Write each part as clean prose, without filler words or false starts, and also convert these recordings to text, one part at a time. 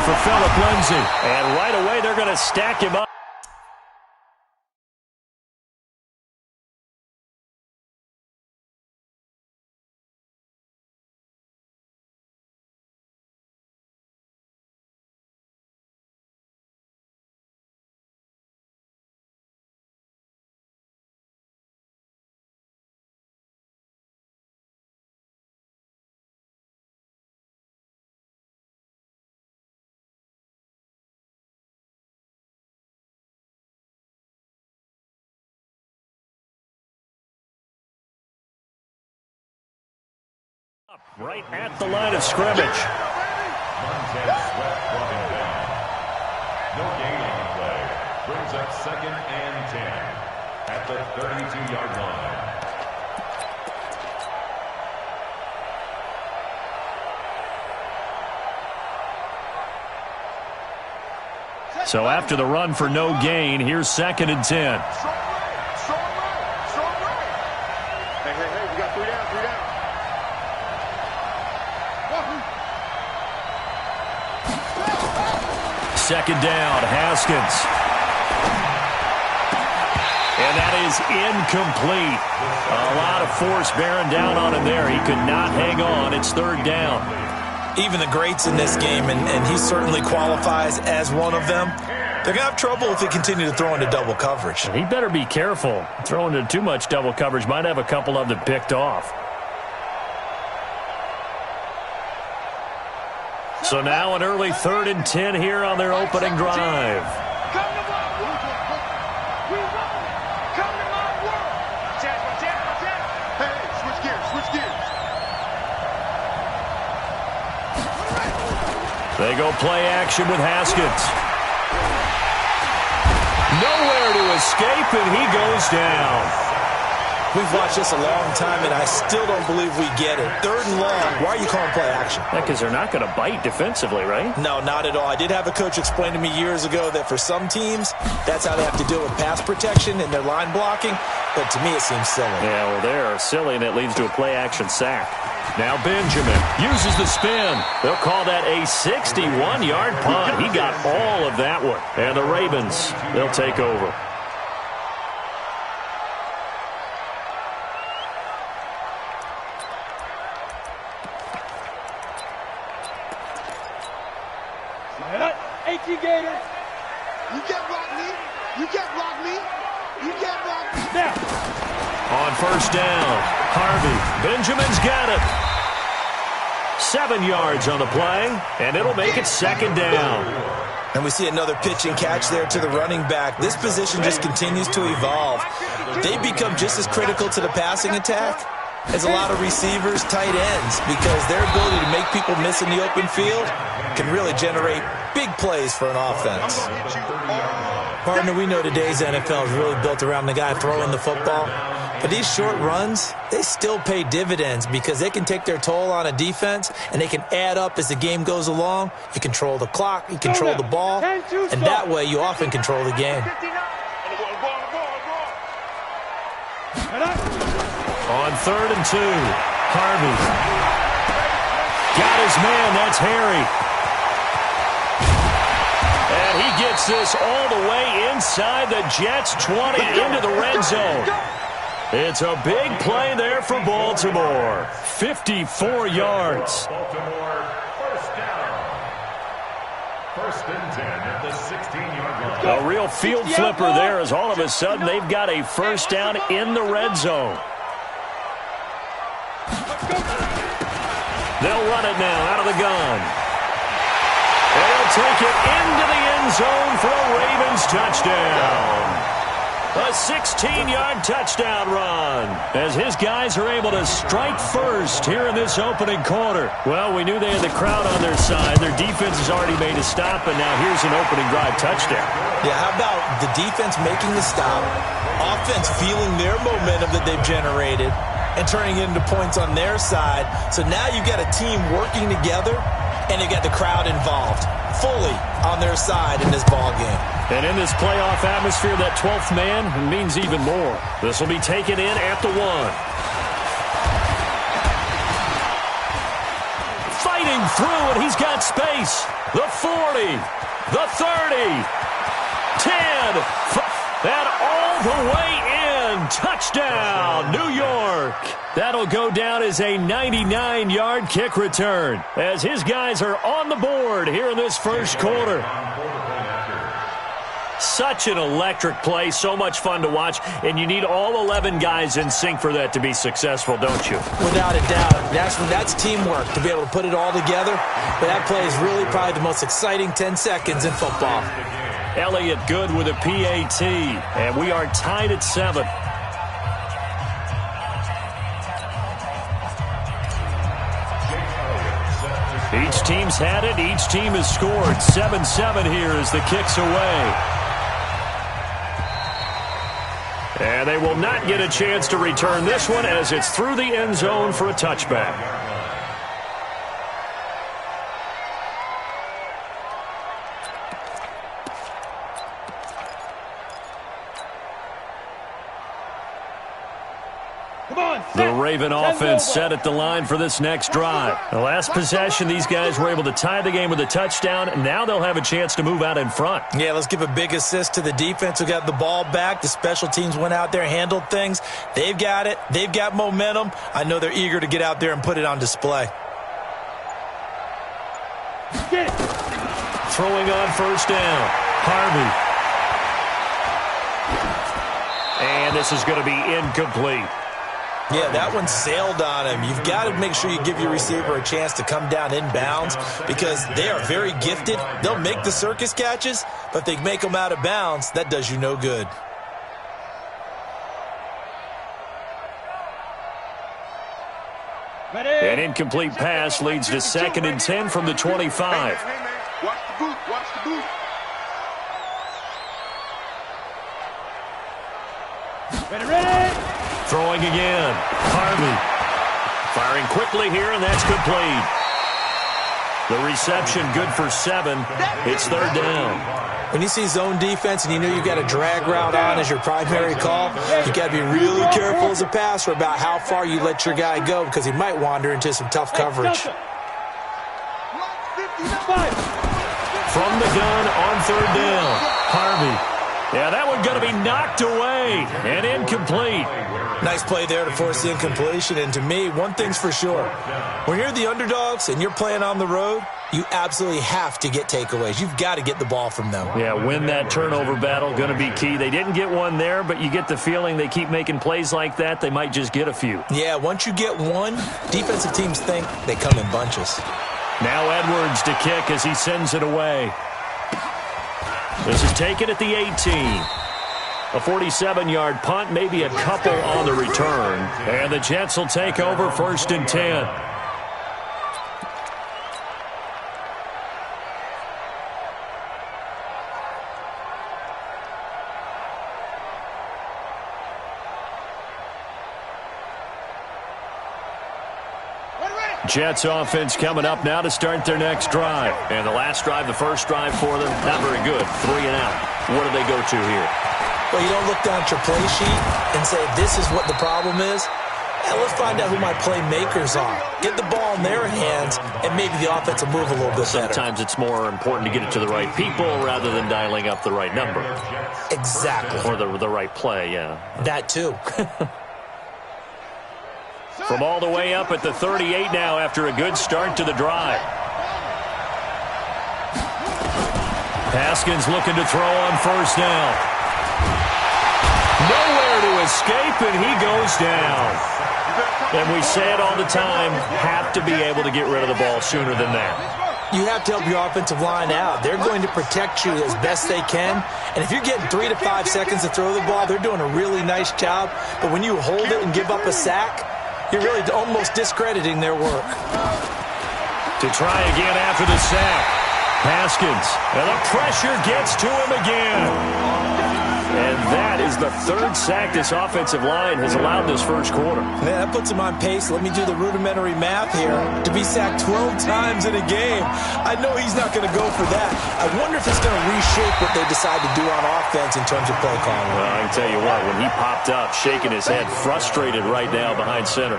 for Phillip Lindsay. And right away, they're going to stack him up. Right at the line of scrimmage. Montez Sweat dropping down. No gain on the play. Brings up 2nd and 10 at the 32-yard line. So after the run for no gain, here's 2nd and 10. Hey, we got 3 down, 3 down. 2nd down, Haskins. And that is incomplete. A lot of force bearing down on him there. He could not hang on. It's 3rd down. Even the greats in this game, and he certainly qualifies as one of them, they're going to have trouble if they continue to throw into double coverage. He better be careful. Throwing into too much double coverage might have a couple of them picked off. So now an early 3rd and 10 here on their opening drive. Come to my world. We run. Come to my world. Watch out. Hey, switch gears. They go play action with Haskins. Nowhere to escape, and he goes down. We've watched this a long time, and I still don't believe we get it. 3rd and long. Why are you calling play action? Yeah, because they're not going to bite defensively, right? No, not at all. I did have a coach explain to me years ago that for some teams, that's how they have to deal with pass protection and their line blocking. But to me, it seems silly. Yeah, well, they're silly, and it leads to a play action sack. Now Benjamin uses the spin. They'll call that a 61-yard punt. He got all of that one. And the Ravens, they'll take over. You can't block me. You can't block me. Now. On 1st down, Harvey. Benjamin's got it. 7 yards on the play, and it'll make it 2nd down. And we see another pitch and catch there to the running back. This position just continues to evolve. They become just as critical to the passing attack as a lot of receivers, tight ends, because their ability to make people miss in the open field can really generate big plays for an offense. Partner, we know today's NFL is really built around the guy throwing the football. But these short runs, they still pay dividends because they can take their toll on a defense, and they can add up as the game goes along. You control the clock, you control the ball, and that way you often control the game. On 3rd and 2, Harvey. Got his man, that's Harry. And he gets this all the way inside the Jets' 20 into the red zone. It's a big play there for Baltimore. 54 yards. Baltimore, 1st down. 1st and 10 at the 16-yard line. A real field flipper there as all of a sudden they've got a 1st down in the red zone. They'll run it now out of the gun. They'll take it into the end zone for a Ravens touchdown. A 16-yard touchdown run as his guys are able to strike first here in this opening quarter. Well, we knew they had the crowd on their side. Their defense has already made a stop, and now here's an opening drive touchdown. Yeah, how about the defense making the stop, offense feeling their momentum that they've generated, and turning it into points on their side. So now you've got a team working together, and you got the crowd involved fully on their side in this ball game. And in this playoff atmosphere, that 12th man means even more. This will be taken in at the 1. Fighting looking through, and he's got space. The 40, the 30, 10, and all the way in. Touchdown, New York. That'll go down as a 99-yard kick return as his guys are on the board here in this first quarter. Such an electric play, so much fun to watch, and you need all 11 guys in sync for that to be successful, don't you? Without a doubt. That's teamwork, to be able to put it all together. But that play is really probably the most exciting 10 seconds in football. Elliott good with a PAT, and we are tied at 7. Each team's had it. Each team has scored. 7-7 here as the kick's away. And they will not get a chance to return this one as it's through the end zone for a touchback. The Raven offense set at the line for this next drive. The last possession, these guys were able to tie the game with a touchdown, and now they'll have a chance to move out in front. Yeah, let's give a big assist to the defense who got the ball back. The special teams went out there, handled things. They've got it. They've got momentum. I know they're eager to get out there and put it on display. Throwing on first down, Harvey. And this is going to be incomplete. Yeah, that one sailed on him. You've got to make sure you give your receiver a chance to come down inbounds because they are very gifted. They'll make the circus catches, but if they make them out of bounds, that does you no good. An incomplete pass leads to 2nd and 10 from the 25. Hey, man. Watch the boot. Watch the boot. Ready. Throwing again. Harvey. Firing quickly here, and that's complete. The reception good for 7. It's 3rd down. When you see zone defense and you know you've got a drag route on as your primary call, you've got to be really careful as a passer about how far you let your guy go because he might wander into some tough coverage. From the gun on 3rd down. Harvey. Yeah, that one going to be knocked away and incomplete. Nice play there to force the incompletion. And to me, one thing's for sure. When you're the underdogs and you're playing on the road, you absolutely have to get takeaways. You've got to get the ball from them. Yeah, win that turnover battle, going to be key. They didn't get one there, but you get the feeling they keep making plays like that, they might just get a few. Yeah, once you get one, defensive teams think they come in bunches. Now Edwards to kick as he sends it away. This is taken at the 18. A 47-yard punt, maybe a couple on the return. And the Jets will take over 1st and 10. Jets offense coming up now to start their next drive. And the last drive, the first drive for them, not very good. 3 and out. What do they go to here? Well, you don't look down at your play sheet and say, this is what the problem is. And let's find out who my playmakers are. Get the ball in their hands, and maybe the offense will move a little bit better. Sometimes it's more important to get it to the right people rather than dialing up the right number. Exactly. Or the right play, yeah. That too. From all the way up at the 38 now after a good start to the drive. Haskins looking to throw on first down. Nowhere to escape, and he goes down. And we say it all the time, have to be able to get rid of the ball sooner than that. You have to help your offensive line out. They're going to protect you as best they can. And if you're getting 3 to 5 seconds to throw the ball, they're doing a really nice job. But when you hold it and give up a sack, you're really almost discrediting their work. To try again after the sack. Haskins. And the pressure gets to him again. And that is the 3rd sack this offensive line has allowed this first quarter. Yeah, that puts him on pace. Let me do the rudimentary math here. To be sacked 12 times in a game, I know he's not going to go for that. I wonder if it's going to reshape what they decide to do on offense in terms of play calling. Well, I can tell you what, when he popped up, shaking his head, frustrated right now behind center.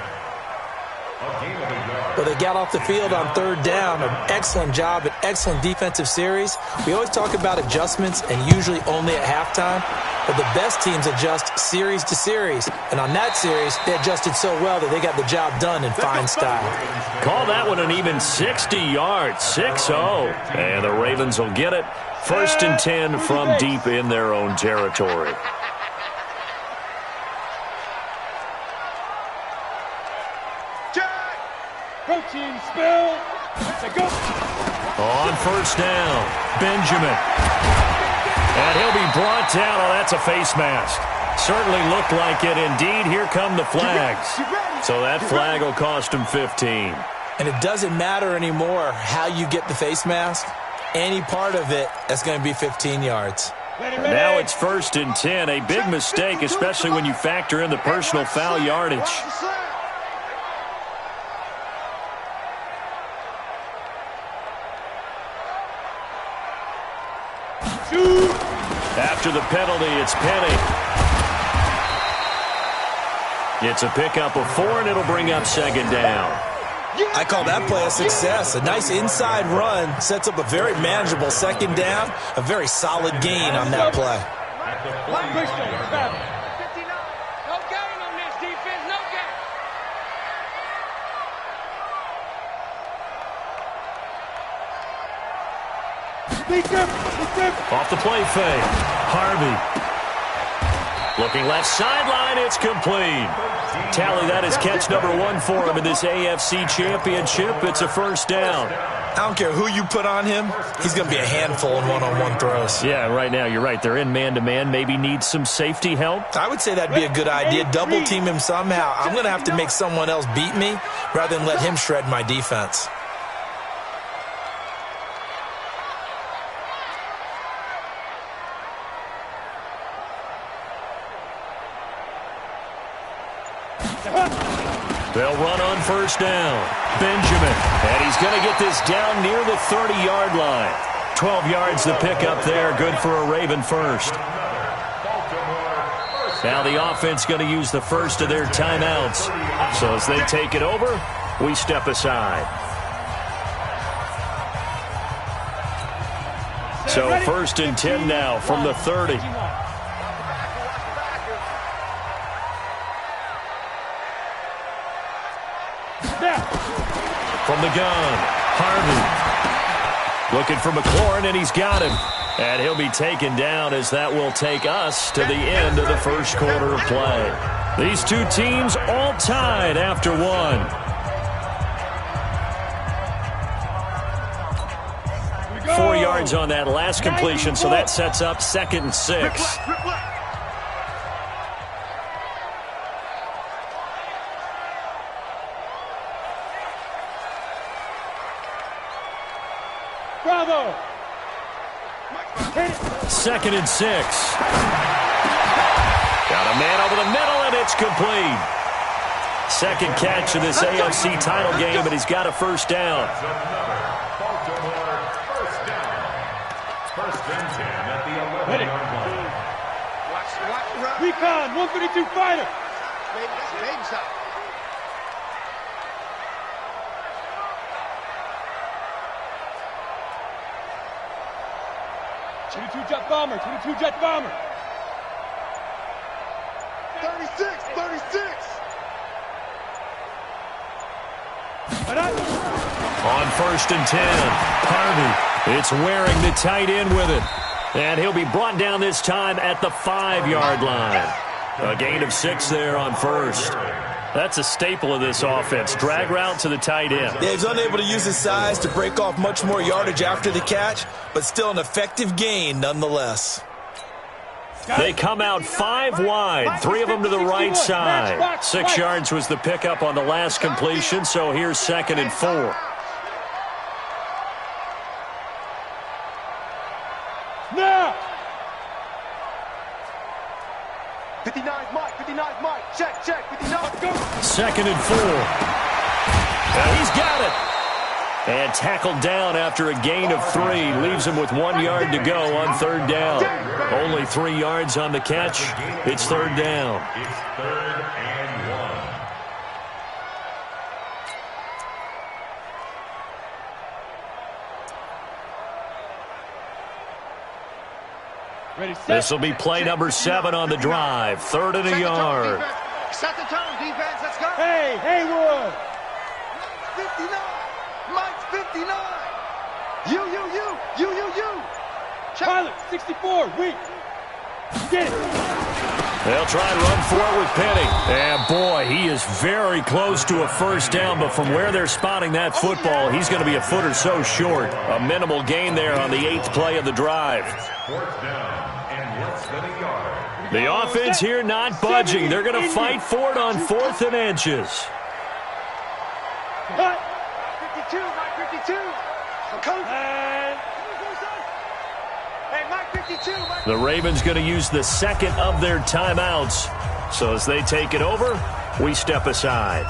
But they got off the field on third down. An excellent job, an excellent defensive series. We always talk about adjustments and usually only at halftime. But the best teams adjust series to series. And on that series, they adjusted so well that they got the job done in fine style. Call that one an even 60 yards, 6-0. And the Ravens will get it. 1st and 10 from deep in their own territory. Protein spill. Go. On 1st down, Benjamin. And he'll be brought down. Oh, that's a face mask. Certainly looked like it. Indeed, here come the flags. So that flag will cost him 15. And it doesn't matter anymore how you get the face mask. Any part of it, that's going to be 15 yards. And now it's 1st and 10. A big mistake, especially when you factor in the personal foul yardage. After the penalty, it's Penny. It's a pickup of 4, and it'll bring up 2nd down. I call that play a success. A nice inside run sets up a very manageable 2nd down. A very solid gain on that play. No gain on this defense, no gain. Off the play fake. Harvey. Looking left sideline, it's complete. Tally, that is catch number 1 for him in this AFC Championship. It's a 1st down. I don't care who you put on him. He's going to be a handful in one-on-one throws. Yeah, right now, you're right. They're in man-to-man. Maybe need some safety help. I would say that'd be a good idea. Double team him somehow. I'm going to have to make someone else beat me rather than let him shred my defense. They'll run on 1st down. Benjamin. And he's going to get this down near the 30-yard line. 12 yards the pickup there. Good for a Raven first. Now the offense going to use the first of their timeouts. So as they take it over, we step aside. So 1st and 10 now from the 30. From the gun, Harvey. Looking for McLaurin, and he's got him. And he'll be taken down as that will take us to the end of the 1st quarter of play. These two teams all tied after 1. 4 yards on that last completion, so that sets up 2nd and 6. Bravo. 2nd and 6. Got a man over the middle, and it's complete. 2nd catch of this AFC title game, and he's got a 1st down. 1st and 10 at the 11-yard line. Recon, 152 fighter. Baby shot. Jet bomber, 22 jet bomber. 36. On 1st and 10, Harvey. It's wearing the tight end with it. And he'll be brought down this time at the 5-yard line. A gain of 6 there on 1st. That's a staple of this offense. Drag route to the tight end. Yeah, he's unable to use his size to break off much more yardage after the catch, but still an effective gain nonetheless. They come out 5 wide, 3 of them to the right side. 6 yards was the pickup on the last completion, so here's 2nd and 4. Now! 59 Mike, check, 59. 2nd and 4. Now he's got it. And tackled down after a gain of 3. Leaves him with 1 yard to go on 3rd down. Only 3 yards on the catch. It's 3rd down. It's 3rd and 1. This will be play number 7 on the drive. 3rd and a yard. Set the tone, defense. Let's go. Hey, Haywood. 59. Mike's 59. You. Pilot, 64. Weak. Get it. They'll try and run for it with Penny. And, boy, he is very close to a first down, but from where they're spotting that football, he's going to be a foot or so short. A minimal gain there on the 8th play of the drive. 4th down and less than a yard. The offense here not budging. They're going to fight for it on 4th and inches. 52, Mike 52. Coach. Hey, Mike 52. Mike. The Ravens going to use the 2nd of their timeouts. So as they take it over, we step aside.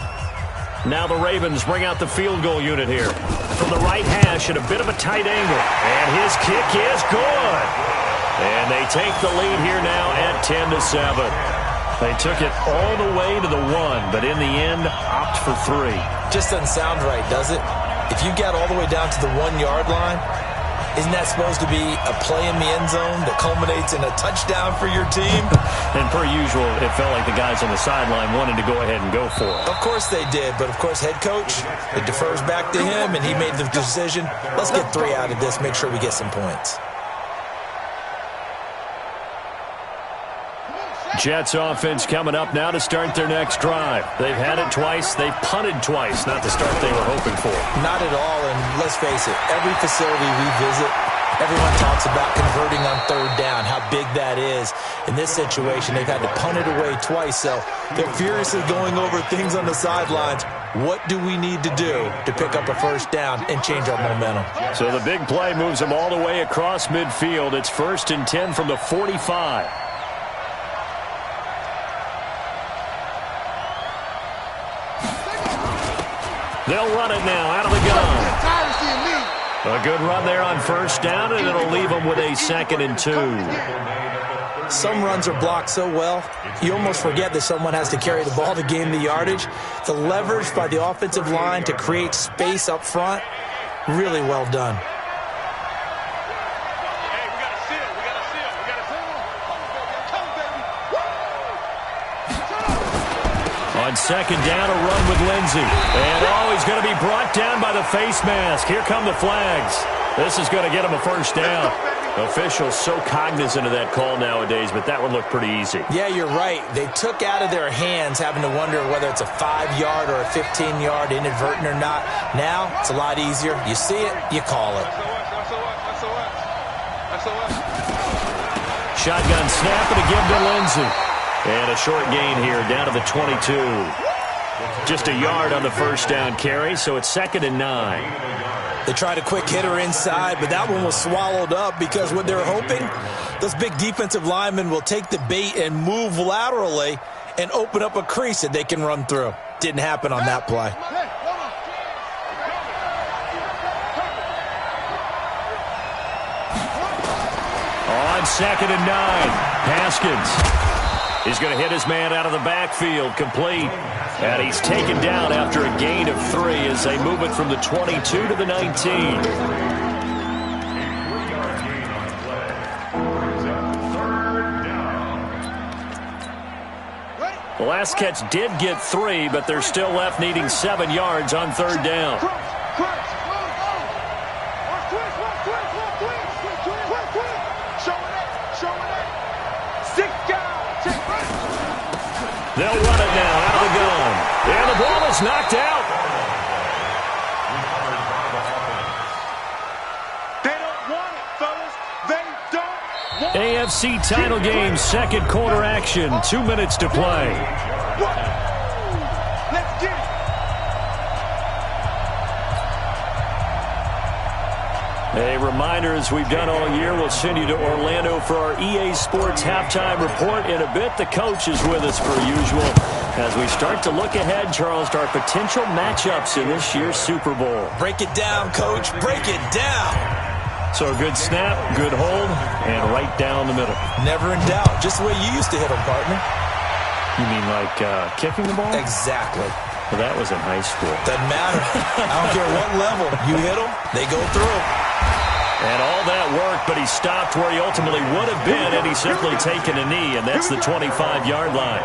Now the Ravens bring out the field goal unit here. From the right hash at a bit of a tight angle. And his kick is good. And they take the lead here now at 10-7. They took it all the way to the 1, but in the end, opt for 3. Just doesn't sound right, does it? If you get all the way down to the 1-yard line, isn't that supposed to be a play in the end zone that culminates in a touchdown for your team? And per usual, it felt like the guys on the sideline wanted to go ahead and go for it. Of course they did, but of course head coach, it defers back to him, and he made the decision. Let's get 3 out of this, make sure we get some points. Jets offense coming up now to start their next drive. They've had it twice. They've punted twice. Not the start they were hoping for. Not at all, and let's face it, every facility we visit, everyone talks about converting on 3rd down, how big that is. In this situation, they've had to punt it away twice, so they're furiously going over things on the sidelines. What do we need to do to pick up a first down and change our momentum? So the big play moves them all the way across midfield. It's 1st and 10 from the 45. They'll run it now out of the gun. A good run there on 1st down, and it'll leave them with a 2nd and 2. Some runs are blocked so well, you almost forget that someone has to carry the ball to gain the yardage. The leverage by the offensive line to create space up front, really well done. On 2nd down, a run with Lindsey. And, he's going to be brought down by the face mask. Here come the flags. This is going to get him a first down. Officials so cognizant of that call nowadays, but that would look pretty easy. Yeah, you're right. They took out of their hands having to wonder whether it's a 5-yard or a 15-yard inadvertent or not. Now, it's a lot easier. You see it, you call it. Shotgun snap and a give to Lindsey. And a short gain here down to the 22. Just a yard on the first down carry, so it's 2nd and 9. They tried a quick hitter inside, but that one was swallowed up because what they're hoping, those big defensive linemen will take the bait and move laterally and open up a crease that they can run through. Didn't happen on that play. On 2nd and 9, Haskins. He's going to hit his man out of the backfield, complete. And he's taken down after a gain of 3 as they move it from the 22 to the 19. The last catch did get 3, but they're still left needing 7 yards on 3rd down. They'll run it now out of the gun. And the ball is knocked out. They don't want it, fellas. They don't want it. AFC title game, 2nd quarter action. 2 minutes to play. Let's get it. A reminder, as we've done all year, we'll send you to Orlando for our EA Sports halftime report. In a bit, the coach is with us per usual as we start to look ahead, Charles, to our potential matchups in this year's Super Bowl. Break it down, Coach. Break it down. So a good snap, good hold, and right down the middle. Never in doubt. Just the way you used to hit them, partner. You mean like kicking the ball? Exactly. Well, that was in high school. Doesn't matter. I don't care what level. You hit them, they go through. And all that work, but he stopped where he ultimately would have been had he simply taken a knee, and that's the 25-yard line.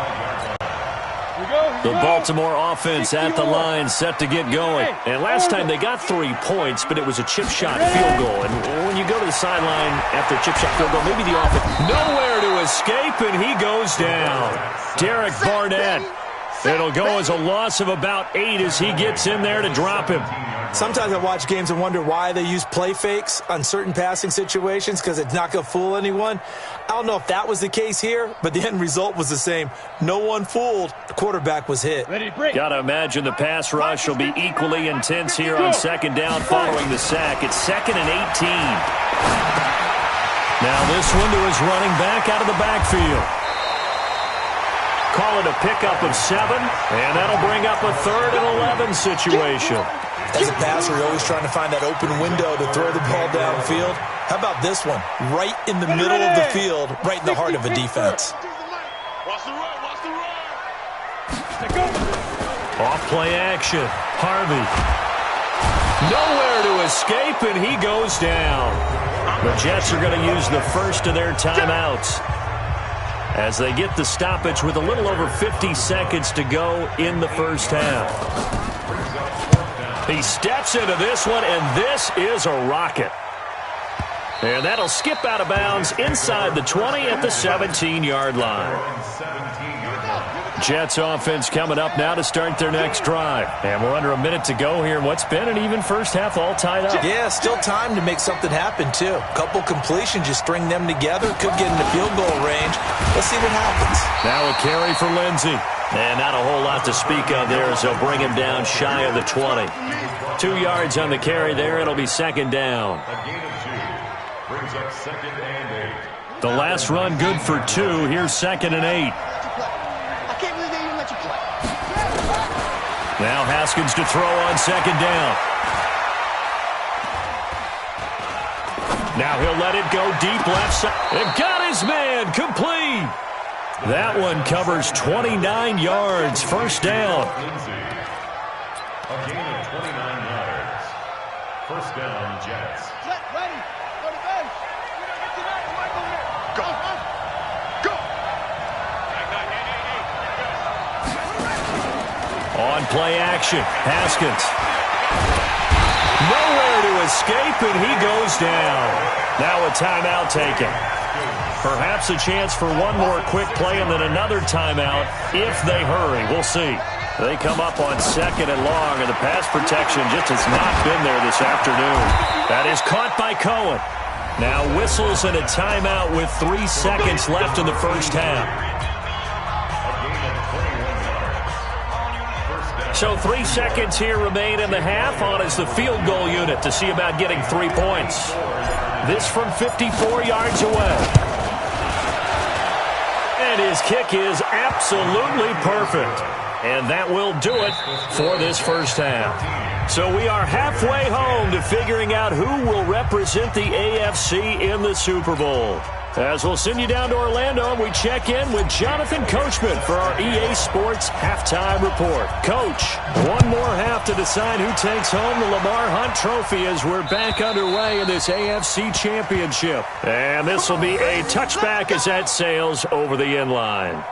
The Baltimore offense at the line, set to get going. And last time they got 3 points, but it was a chip shot field goal. And when you go to the sideline after a chip shot field goal, maybe the offense nowhere to escape, and he goes down. Derek Barnett. It'll go as a loss of about 8 as he gets in there to drop him. Sometimes I watch games and wonder why they use play fakes on certain passing situations, because it's not going to fool anyone. I don't know if that was the case here, but the end result was the same. No one fooled. The quarterback was hit. Got to imagine the pass rush will be equally intense here on second down following the sack. It's 2nd and 18. Now this one to his running back out of the backfield. Call it a pickup of 7, and that'll bring up a 3rd and 11 situation. As a passer, you're always trying to find that open window to throw the ball downfield. How about this one? Right in the middle of the field, right in the heart of a defense. Watch the run, watch the run. Off play action. Harvey. Nowhere to escape, and he goes down. The Jets are going to use the first of their timeouts as they get the stoppage with a little over 50 seconds to go in the first half. He steps into this one, and this is a rocket. And that'll skip out of bounds inside the 20 at the 17-yard line. Jets offense coming up now to start their next drive. And we're under a minute to go here in what's been an even first half, all tied up. Yeah, still time to make something happen, too. A couple completions, you string them together, could get into field goal range. Let's see what happens. Now a carry for Lindsey. And not a whole lot to speak of there as they'll bring him down shy of the 20. 2 yards on the carry there. It'll be second down. A gain of 2 brings up 2nd and 8. The last run good for 2. Here's 2nd and 8. I can't believe they didn't let you play. Now Haskins to throw on second down. Now he'll let it go deep left side. And got his man complete. That one covers 29 yards. First down. Lindsey. A gain of 29 yards. First down, Jets. Set, ready. Go to base. Go. Go. On play action. Haskins. Nowhere to escape, and he goes down. Now a timeout taken. Perhaps a chance for one more quick play and then another timeout if they hurry. We'll see. They come up on 2nd and long, and the pass protection just has not been there this afternoon. That is caught by Cohen. Now whistles and a timeout with 3 seconds left in the first half. So 3 seconds here remain in the half on as the field goal unit to see about getting 3 points. This from 54 yards away. And his kick is absolutely perfect. And that will do it for this first half. So we are halfway home to figuring out who will represent the AFC in the Super Bowl. As we'll send you down to Orlando, we check in with Jonathan Coachman for our EA Sports Halftime Report. Coach, one more half to decide who takes home the Lamar Hunt Trophy as we're back underway in this AFC Championship. And this will be a touchback as that sails over the end line.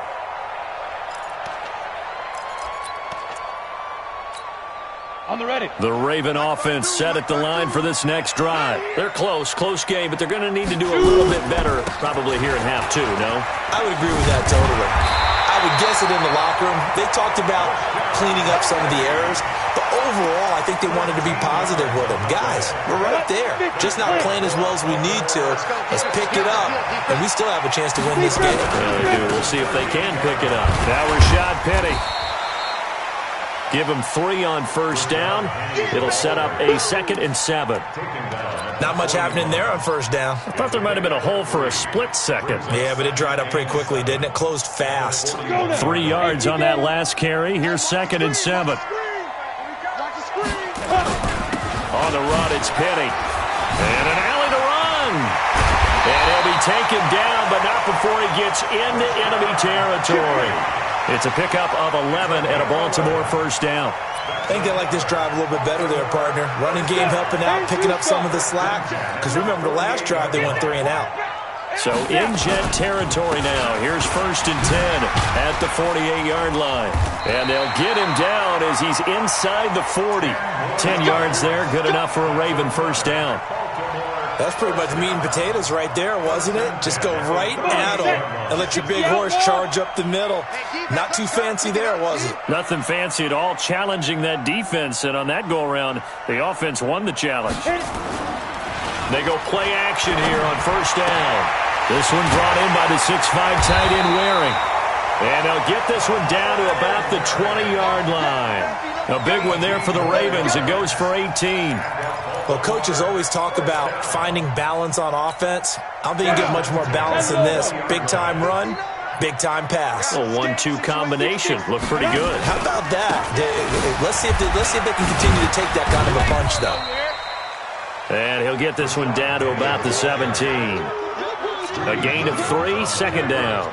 On the ready. The Raven offense set at the line for this next drive. They're close game, but they're going to need to do a little bit better probably here in half 2, no? I would agree with that totally. I would guess it in the locker room. They talked about cleaning up some of the errors, but overall, I think they wanted to be positive with them. Guys, we're right there. Just not playing as well as we need to. Let's pick it up, and we still have a chance to win this game. We'll see if they can pick it up. Now Rashad Penny. Give him 3 on first down. It'll set up a 2nd and 7. Not much happening there on first down. I thought there might have been a hole for a split second. Yeah, but it dried up pretty quickly, didn't it? Closed fast. 3 yards on that last carry. Here's 2nd and 7. On the run, it's Penny. And an alley to run. And he'll be taken down, but not before he gets into enemy territory. It's a pickup of 11 and a Baltimore first down. I think they like this drive a little bit better there, partner. Running game helping out, picking up some of the slack. Because remember, the last drive they went 3 and out. So in Jet territory now. Here's 1st and 10 at the 48-yard line. And they'll get him down as he's inside the 40. 10 yards there, good enough for a Raven first down. That's pretty much meat and potatoes right there, wasn't it? Just go right at him and let your big horse charge up the middle. Not too fancy there, was it? Nothing fancy at all, challenging that defense. And on that go-around, the offense won the challenge. They go play action here on 1st down. This one brought in by the 6'5" tight end Waring. And they'll get this one down to about the 20-yard line. A big one there for the Ravens. It goes for 18. Well, coaches always talk about finding balance on offense. I don't think you get much more balance than this. Big-time run, big-time pass. A 1-2 combination. Look pretty good. How about that? Let's see if they can continue to take that kind of a punch, though. And he'll get this one down to about the 17. A gain of 3, 2nd down.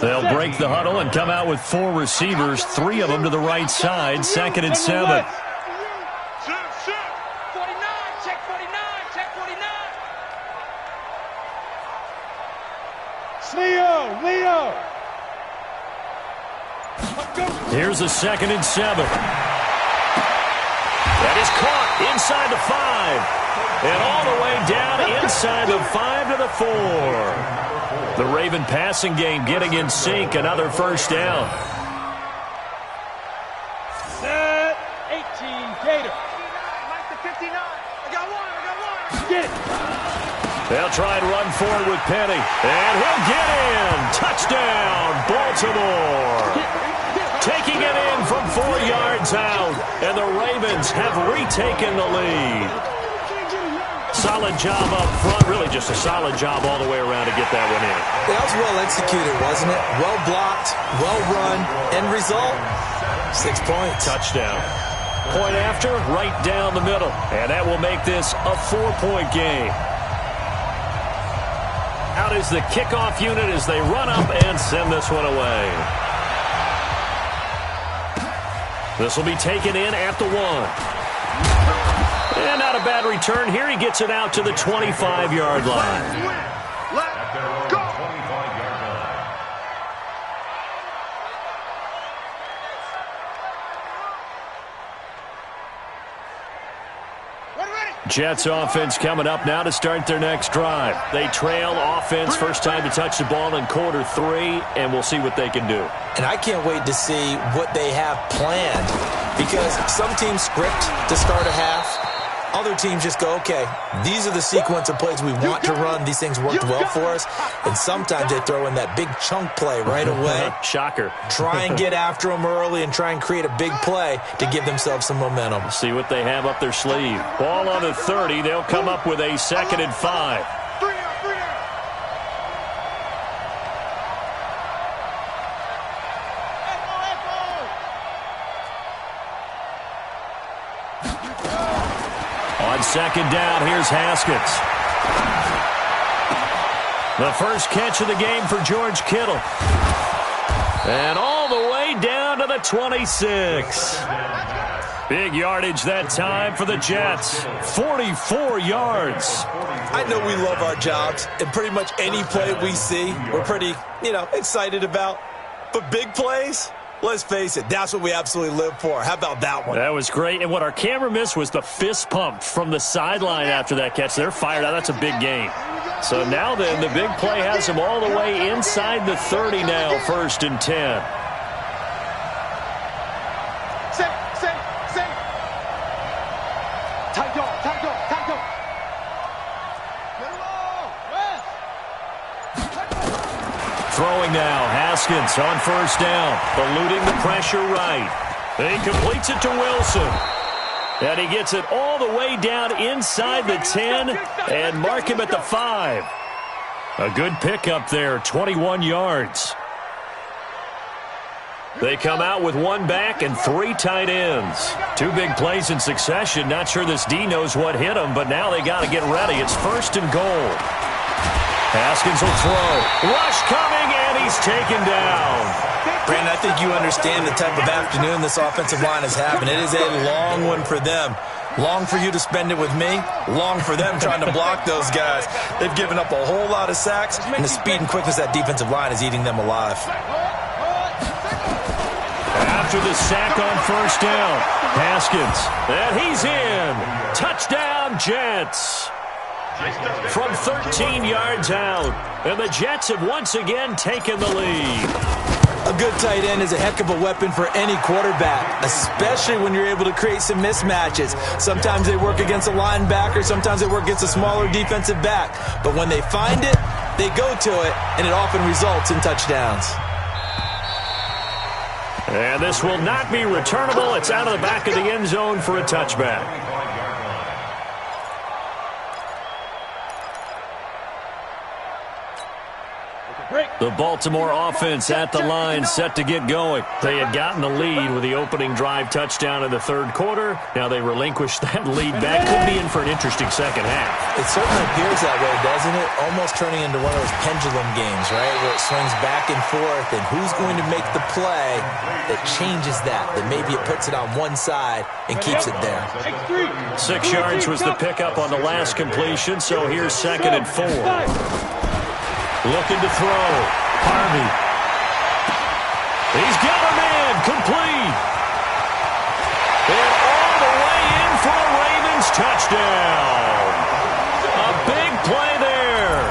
They'll break the huddle and come out with 4 receivers, 3 of them to the right side, 2nd and 7. 49, check 49, check 49. Leo. Here's a 2nd and 7. That is caught inside the 5. And all the way down inside the 5 to the 4. The Raven passing game getting in sync. Another first down. Set 18, Gator. Mike the 59. I got one. Get it. They'll try and run forward with Penny. And he'll get in. Touchdown, Baltimore. Taking it in from 4 yards out. And the Ravens have retaken the lead. Solid job up front. Really just a solid job all the way around to get that one in. That was well executed, wasn't it? Well blocked, well run. End result, 6 points. Touchdown. Point after, right down the middle. And that will make this a 4-point game. Out is the kickoff unit as they run up and send this one away. This will be taken in at the 1. And not a bad return here. He gets it out to the 25-yard line. Let's go. Jets offense coming up now to start their next drive. They trail offense, first time to touch the ball in quarter 3, and we'll see what they can do. And I can't wait to see what they have planned, because some teams script to start a half. Other teams just go, okay, these are the sequence of plays we want to run. These things worked well for us. And sometimes they throw in that big chunk play right away. Shocker. Try and get after them early and try and create a big play to give themselves some momentum. See what they have up their sleeve. Ball on the 30. They'll come up with a 2nd and 5. On 2nd down, here's Haskins. The first catch of the game for George Kittle. And all the way down to the 26. Big yardage that time for the Jets. 44 yards. I know we love our jobs, and pretty much any play we see, we're pretty, excited about. But big plays, let's face it, that's what we absolutely live for. How about that one? That was great. And what our camera missed was the fist pump from the sideline after that catch. They're fired out. That's a big game. So now then, the big play has them all the way inside the 30 now, 1st and 10. Throwing now, Haskins on 1st down, eluding the pressure right. And he completes it to Wilson. And he gets it all the way down inside the 10 and mark him at the 5. A good pickup there, 21 yards. They come out with 1 back and 3 tight ends. 2 big plays in succession. Not sure this D knows what hit him, but now they got to get ready. It's 1st and goal. Haskins will throw. Rush coming, and And he's taken down. Brandon, I think you understand the type of afternoon this offensive line is having. It is a long one for them. Long for you to spend it with me. Long for them trying to block those guys. They've given up a whole lot of sacks, and the speed and quickness of that defensive line is eating them alive. After the sack on first down, Haskins, and he's in. Touchdown, Jets. From 13 yards out, and the Jets have once again taken the lead. A good tight end is a heck of a weapon for any quarterback, especially when you're able to create some mismatches. Sometimes they work against a linebacker, sometimes they work against a smaller defensive back. But when they find it, they go to it, and it often results in touchdowns. And this will not be returnable. It's out of the back of the end zone for a touchback. The Baltimore offense at the line, set to get going. They had gotten the lead with the opening drive touchdown in the third quarter. Now they relinquished that lead back. Could be in for an interesting second half. It certainly appears that way, doesn't it? Almost turning into one of those pendulum games, right, where it swings back and forth, and who's going to make the play that changes that maybe it puts it on one side and keeps it there. 6 yards was the pickup on the last completion, so here's 2nd and 4. Looking to throw. Harvey. He's got a man. Complete. And all the way in for a Ravens touchdown. A big play there.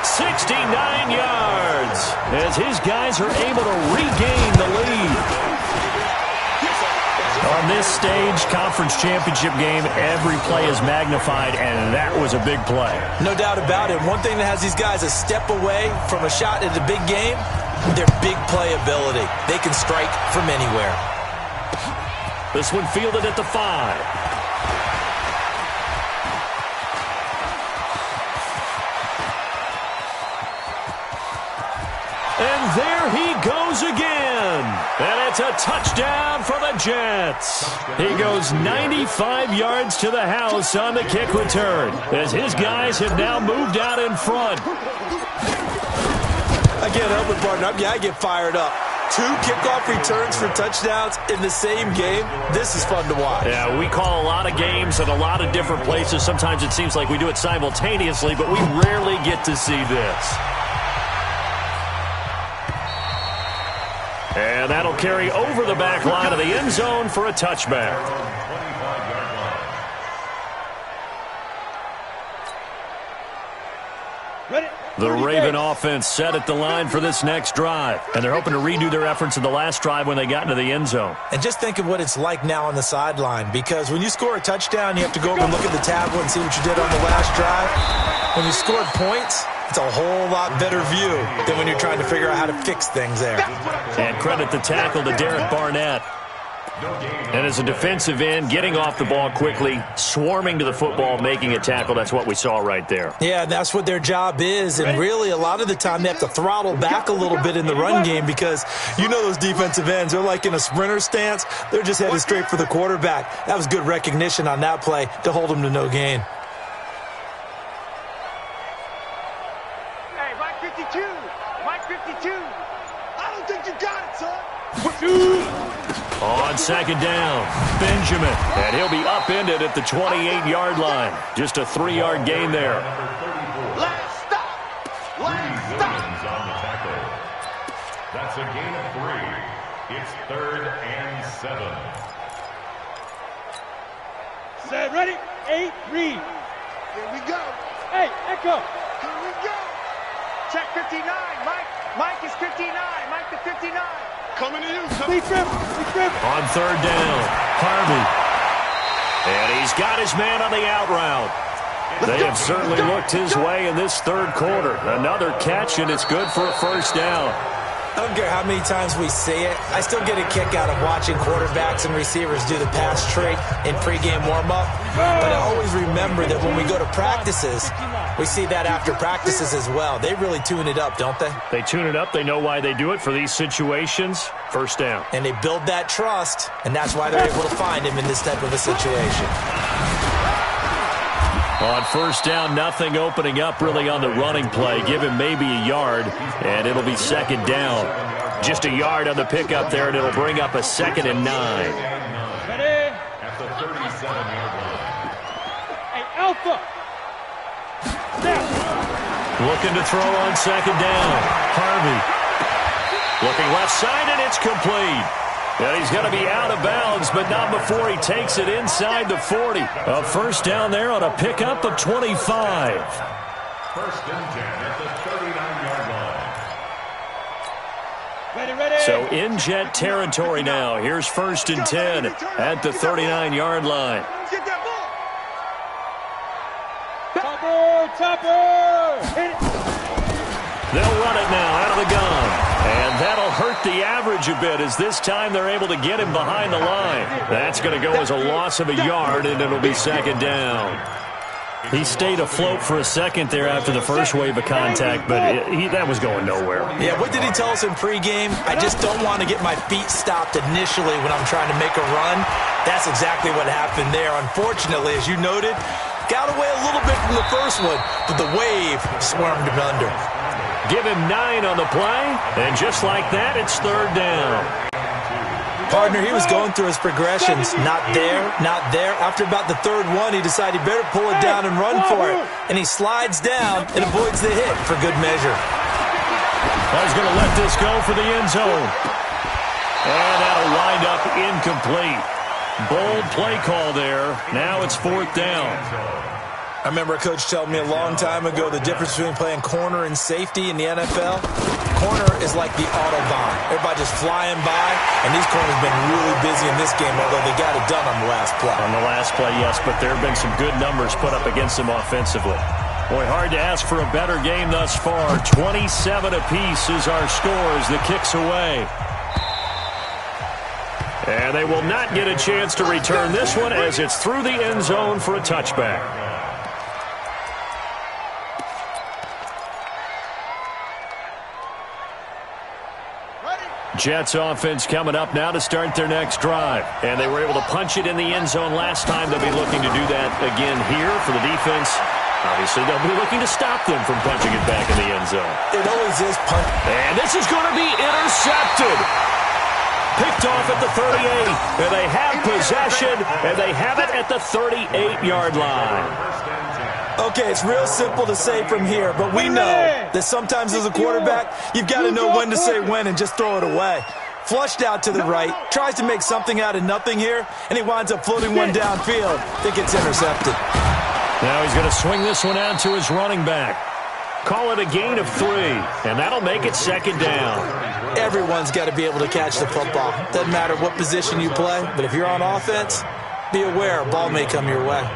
69 yards. As his guys are able to regain the lead. On this stage, conference championship game, every play is magnified, and that was a big play. No doubt about it. One thing that has these guys a step away from a shot at the big game, their big play ability. They can strike from anywhere. This one fielded at the 5. And there he goes again. And it's a touchdown for the Jets. He goes 95 yards to the house on the kick return, as his guys have now moved out in front. I can't help it, partner. I get fired up. 2 kickoff returns for touchdowns in the same game. This is fun to watch. Yeah, we call a lot of games at a lot of different places. Sometimes it seems like we do it simultaneously, but we rarely get to see this. And that'll carry over the back line of the end zone for a touchback. The Raven offense set at the line for this next drive. And they're hoping to redo their efforts in the last drive when they got into the end zone. And just think of what it's like now on the sideline. Because when you score a touchdown, you have to go over and look at the tablet and see what you did on the last drive. When you scored points, it's a whole lot better view than when you're trying to figure out how to fix things there. And credit the tackle to Derek Barnett. And as a defensive end, getting off the ball quickly, swarming to the football, making a tackle, that's what we saw right there. Yeah, that's what their job is. And really, a lot of the time, they have to throttle back a little bit in the run game because you know those defensive ends, they're like in a sprinter stance. They're just headed straight for the quarterback. That was good recognition on that play to hold them to no gain. On 2nd down, Benjamin, and he'll be upended at the 28-yard line. Just a 3-yard gain there. Last stop. On the tackle. That's a gain of 3. It's 3rd and 7. Set, ready, 8, read. Here we go. Hey, Echo. Here we go. Check 59. Mike is 59. Mike to 59. Coming to you. Sleep him. On 3rd down, Harvey. And he's got his man on the out route. They have certainly looked his way in this third quarter. Another catch, and it's good for a first down. I don't care how many times we see it. I still get a kick out of watching quarterbacks and receivers do the pass trick in pregame warm-up. But I always remember that when we go to practices, we see that after practices as well. They really tune it up, don't they? They tune it up. They know why they do it for these situations. First down. And they build that trust, and that's why they're able to find him in this type of a situation. On first down, nothing opening up really on the running play. Give him maybe a yard, and it'll be second down. Just a yard on the pickup there, and it'll bring up a 2nd and 9. Ready? At the 37-yard line. Hey, Alpha. Snap. Looking to throw on second down. Harvey. Looking left side, and it's complete. And he's going to be out of bounds, but not before he takes it inside the 40. A first down there on a pickup of 25. First and 10 at the 39-yard line. Ready, ready. So in Jet territory now. Here's first and 10 at the 39-yard line. Get that ball. Topper. Hit it. They'll run it now out of the gun. And that'll hurt the average a bit as this time they're able to get him behind the line. That's going to go as a loss of a yard, and it'll be second down. He stayed afloat for a second there after the first wave of contact, but that was going nowhere. Yeah, what did he tell us in pregame? I just don't want to get my feet stopped initially when I'm trying to make a run. That's exactly what happened there. Unfortunately, as you noted, got away a little bit from the first one, but the wave swarmed him under. Give him 9 on the play, and just like that, it's third down. Partner, he was going through his progressions. Not there, not there. After about the third one, he decided he better pull it down and run for it. And he slides down and avoids the hit for good measure. He's going to let this go for the end zone. And that'll wind up incomplete. Bold play call there. Now it's fourth down. I remember a coach telling me a long time ago the difference between playing corner and safety in the NFL. Corner is like the Autobahn. Everybody just flying by, and these corners have been really busy in this game, although they got it done on the last play. On the last play, yes, but there have been some good numbers put up against them offensively. Boy, hard to ask for a better game thus far. 27 apiece is our score as the kick's away. And they will not get a chance to return this one as it's through the end zone for a touchback. Jets offense coming up now to start their next drive. And they were able to punch it in the end zone last time. They'll be looking to do that again here for the defense. Obviously, they'll be looking to stop them from punching it back in the end zone. It always is punch. And this is going to be intercepted. Picked off at the 38. And they have possession, and they have it at the 38-yard line. Okay, it's real simple to say from here, but we know that sometimes as a quarterback, you've got to know when to say when and just throw it away. Flushed out to the right, tries to make something out of nothing here, and he winds up floating one downfield that gets intercepted. Now he's going to swing this one out to his running back. Call it a gain of 3, and that'll make it second down. Everyone's got to be able to catch the football. Doesn't matter what position you play, but if you're on offense, be aware a ball may come your way.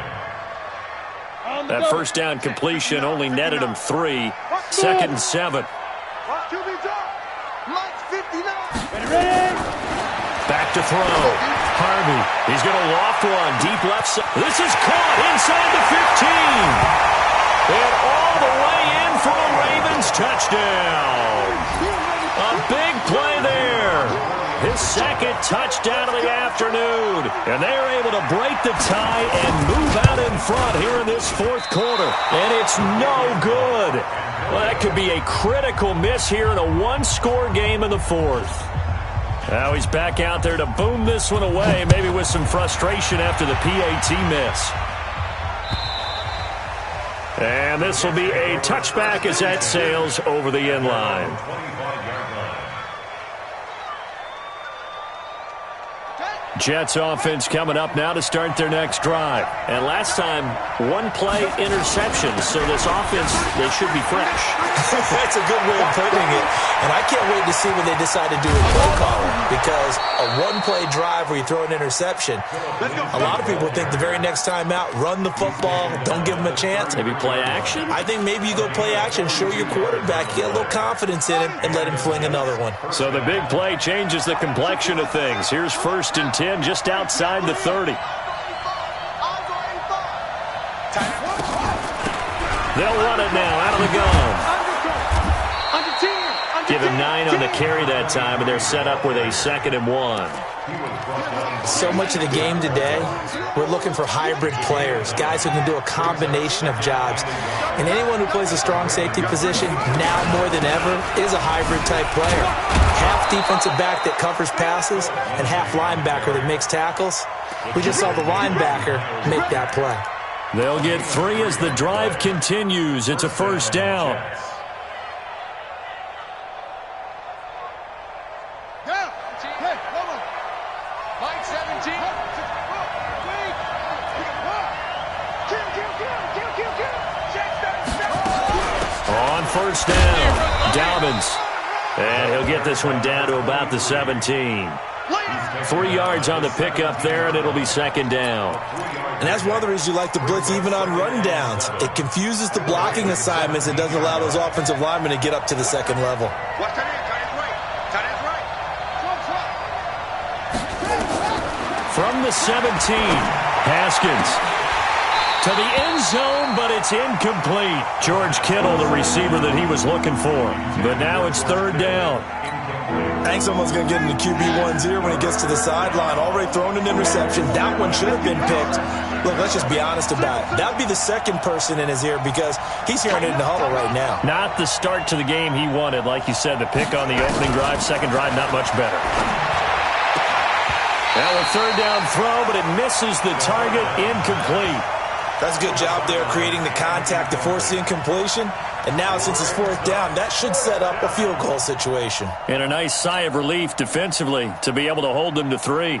That first down completion only netted him 3. Second and 7. Back to throw. Harvey. He's going to loft one deep left side. This is caught inside the 15. And all the way in for a Ravens touchdown. A big play there. His second touchdown of the afternoon. And they are able to break the tie and move out in front here in this fourth quarter. And it's no good. Well, that could be a critical miss here in a one-score game in the fourth. Now he's back out there to boom this one away, maybe with some frustration after the PAT miss. And this will be a touchback as that sails over the end line. Jets offense coming up now to start their next drive. And last time, one-play interception. So this offense, they should be fresh. That's a good way of putting it. And I can't wait to see what they decide to do with play calling. Because a one-play drive where you throw an interception, a lot of people think the very next time out, run the football, don't give them a chance. Maybe play action? I think maybe you go play action, show your quarterback, get a little confidence in him, and let him fling another one. So the big play changes the complexion of things. Here's first and 10 just outside the 30. They'll run it now out of the gun. Under 10, Give him 9 on the carry that time, and they're set up with a 2nd and 1. So much of the game today, we're looking for hybrid players, guys who can do a combination of jobs. And anyone who plays a strong safety position, now more than ever, is a hybrid-type player. Half defensive back that covers passes and half linebacker that makes tackles. We just saw the linebacker make that play. They'll get 3 as the drive continues. It's a 1st down. On 1st down, Dobbins. And he'll get this one down to about the 17. 3 yards on the pickup there, and it'll be 2nd down. And that's one of the reasons you like to blitz even on run downs. It confuses the blocking assignments and doesn't allow those offensive linemen to get up to the 2nd level. From the 17, Haskins to the end zone, but it's incomplete. George Kittle, the receiver that he was looking for. But now it's 3rd down. I think someone's going to get into QB1 0 when he gets to the sideline. Already thrown an interception. That one should have been picked. Look, let's just be honest about it. That would be the 2nd person in his ear because he's hearing it in the huddle right now. Not the start to the game he wanted. Like you said, the pick on the opening drive, 2nd drive, not much better. Now a 3rd down throw, but it misses the target, incomplete. That's a good job there creating the contact to force the incompletion. And now since it's 4th down, that should set up a field goal situation. And a nice sigh of relief defensively to be able to hold them to 3.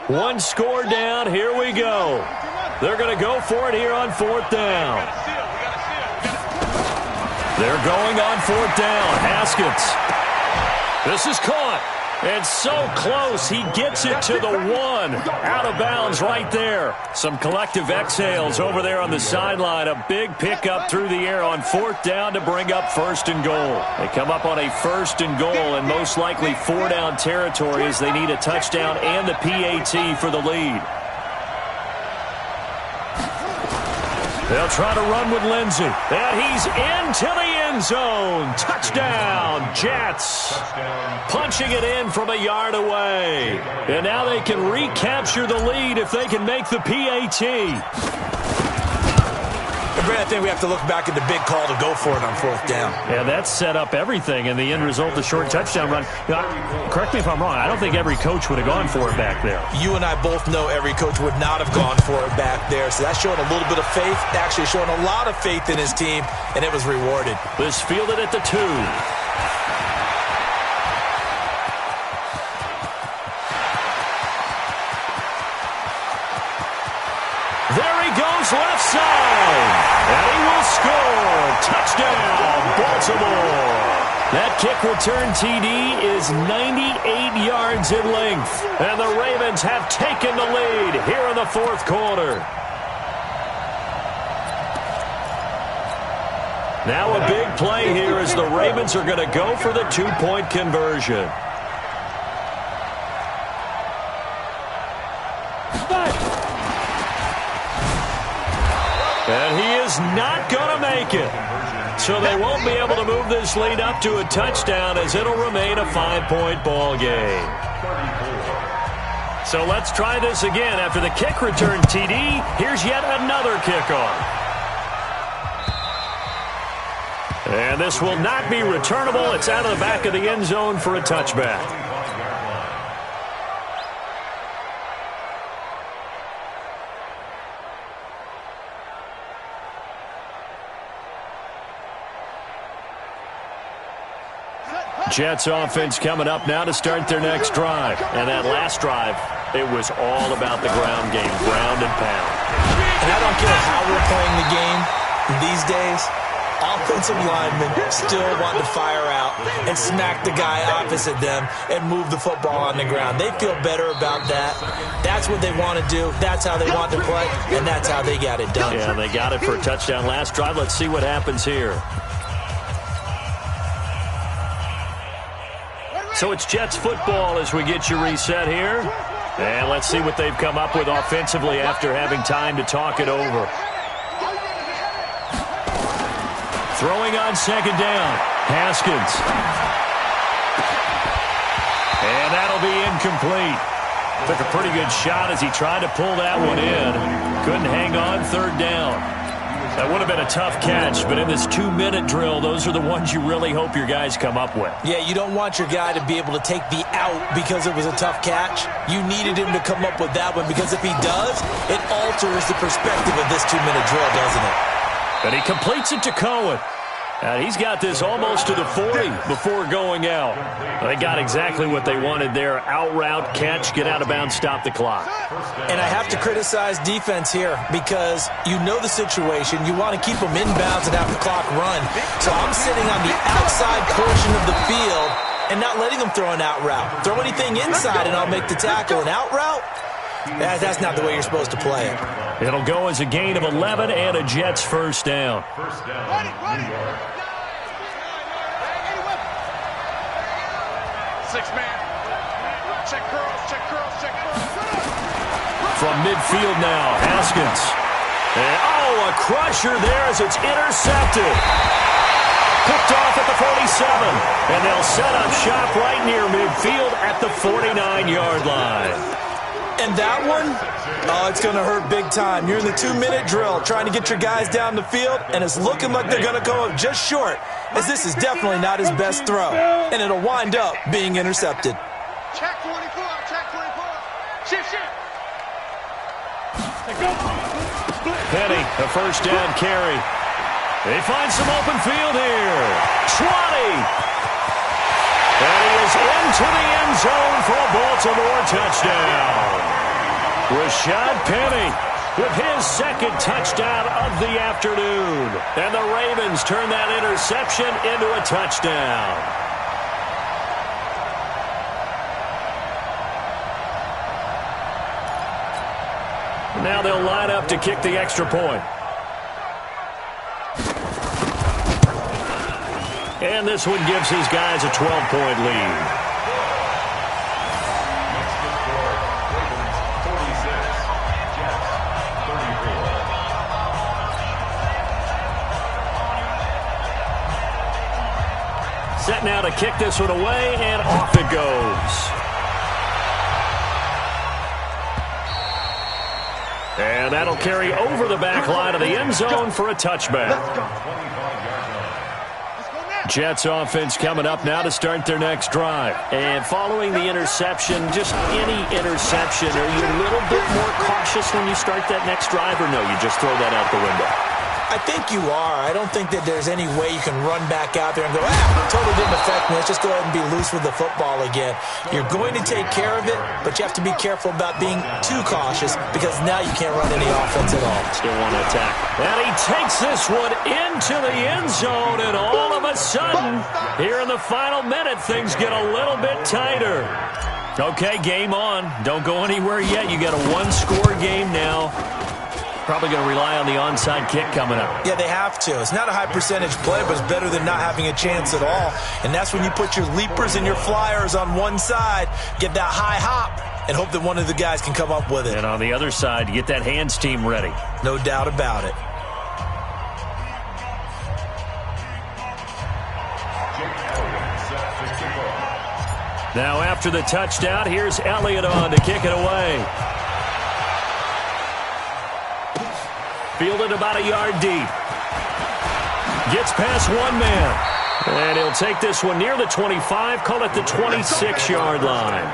One score down. Here we go. They're going to go for it here on 4th down. They're going on 4th down. Haskins. This is caught. And so close. He gets it to the 1. Out of bounds right there. Some collective exhales over there on the sideline. A big pickup through the air on 4th down to bring up 1st and goal. They come up on a 1st and goal and most likely 4-down territory as they need a touchdown and the PAT for the lead. They'll try to run with Lindsey. And he's into the end zone. Touchdown, Jets. Punching it in from a yard away. And now they can recapture the lead if they can make the PAT. Brad, I think we have to look back at the big call to go for it on 4th down. Yeah, that set up everything, and the end result, the short touchdown run. Correct me if I'm wrong. I don't think every coach would have gone for it back there. You and I both know every coach would not have gone for it back there. So that's showing a little bit of faith, actually showing a lot of faith in his team, and it was rewarded. This fielded at the 2. There he goes left side. And he will score. Touchdown, Baltimore. That kick return TD is 98 yards in length. And the Ravens have taken the lead here in the 4th quarter. Now a big play here as the Ravens are going to go for the 2-point conversion. And he is not going to make it. So they won't be able to move this lead up to a touchdown as it'll remain a 5-point ball game. So let's try this again. After the kick return TD, here's yet another kickoff. And this will not be returnable. It's out of the back of the end zone for a touchback. Jets offense coming up now to start their next drive. And that last drive, it was all about the ground game, ground and pound. And I don't care how we're playing the game these days, offensive linemen still want to fire out and smack the guy opposite them and move the football on the ground. They feel better about that. That's what they want to do. That's how they want to play, and that's how they got it done. Yeah, they got it for a touchdown last drive. Let's see what happens here. So it's Jets football as we get you reset here. And let's see what they've come up with offensively after having time to talk it over. Throwing on second down. Haskins. And that'll be incomplete. Took a pretty good shot as he tried to pull that one in. Couldn't hang on third down. That would have been a tough catch, but in this 2-minute drill, those are the ones you really hope your guys come up with. Yeah, you don't want your guy to be able to take the out because it was a tough catch. You needed him to come up with that one because if he does, it alters the perspective of this 2-minute drill, doesn't it? And he completes it to Cohen. And he's got this almost to the 40 before going out. They got exactly what they wanted there. Out route, catch, get out of bounds, stop the clock. And I have to criticize defense here because you know the situation. You want to keep them inbounds and have the clock run. So I'm sitting on the outside portion of the field and not letting them throw an out route. Throw anything inside and I'll make the tackle. An out route? That's not the way you're supposed to play it. It'll go as a gain of 11 and a Jets first down. Ready. Six-man. Check curls, check curls, check curls. From midfield now, Haskins. And, a crusher there as it's intercepted. Picked off at the 47. And they'll set up shop right near midfield at the 49-yard line. And that one, it's going to hurt big time. You're in the 2-minute drill trying to get your guys down the field, and it's looking like they're going to come up just short, as this is definitely not his best throw, and it'll wind up being intercepted. Check 24, check 24. Shift. Penny, a first down carry. They find some open field here. 20. And he is into the end zone for a Baltimore touchdown. Rashad Penny with his second touchdown of the afternoon. And the Ravens turn that interception into a touchdown. Now they'll line up to kick the extra point. And this one gives his guys a 12-point lead. Set now to kick this one away, and off it goes. And that'll carry over the back line of the end zone for a touchback. Jets offense coming up now to start their next drive. And following the interception, just any interception, are you a little bit more cautious when you start that next drive, or no, you just throw that out the window? I think you are. I don't think that there's any way you can run back out there and go, totally didn't affect me. Let's just go ahead and be loose with the football again. You're going to take care of it, but you have to be careful about being too cautious because now you can't run any offense at all. Still want to attack. And he takes this one into the end zone, and all of a sudden, here in the final minute, things get a little bit tighter. Okay, game on. Don't go anywhere yet. You got a one-score game now. Probably going to rely on the onside kick coming up. Yeah, they have to. It's not a high-percentage play, but it's better than not having a chance at all. And that's when you put your leapers and your flyers on one side, get that high hop, and hope that one of the guys can come up with it. And on the other side, get that hands team ready. No doubt about it. Now after the touchdown, here's Elliott on to kick it away. Fielded about a yard deep. Gets past one man. And he'll take this one near the 25, call it the 26-yard line.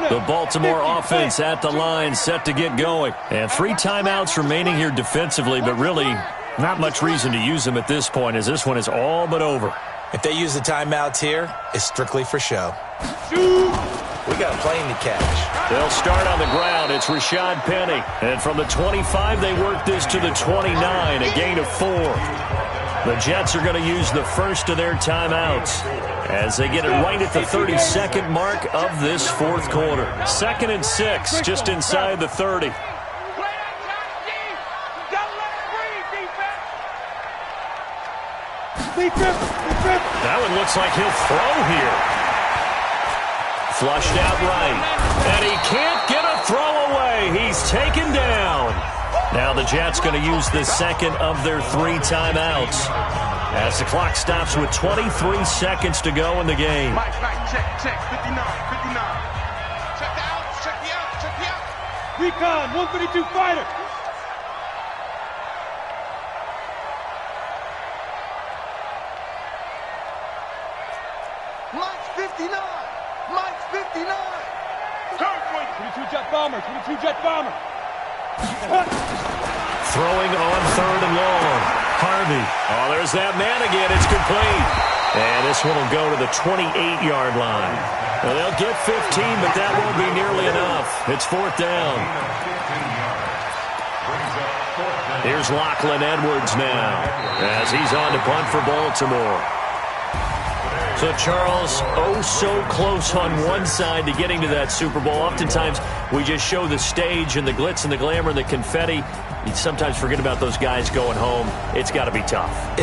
The Baltimore offense at the line, set to get going. And 3 timeouts remaining here defensively, but really not much reason to use them at this point, as this one is all but over. If they use the timeouts here, it's strictly for show. We got a plane to catch. They'll start on the ground. It's Rashad Penny. And from the 25, they work this to the 29, a gain of 4. The Jets are going to use the first of their timeouts as they get it right at the 32nd mark of this fourth quarter. 2nd and 6, just inside the 30. That one looks like he'll throw here. Flushed out right. And he can't get a throw away. He's taken down. Now the Jets going to use the second of their 3 timeouts as the clock stops with 23 seconds to go in the game. Mike, check, 59, 59. Check the out, check the out, check the out. Recon, 152 fighter. Mike's 59, Mike's 59. 22 jet bomber, 22 jet bomber. Throwing on 3rd and long. Harvey. Oh, there's that man again. It's complete. And this one will go to the 28-yard line. Well, they'll get 15, but that won't be nearly enough. It's 4th down. Here's Lachlan Edwards now as he's on to punt for Baltimore. So, Charles, oh so close on one side to getting to that Super Bowl. Oftentimes, we just show the stage and the glitz and the glamour and the confetti. You sometimes forget about those guys going home. It's got to be tough.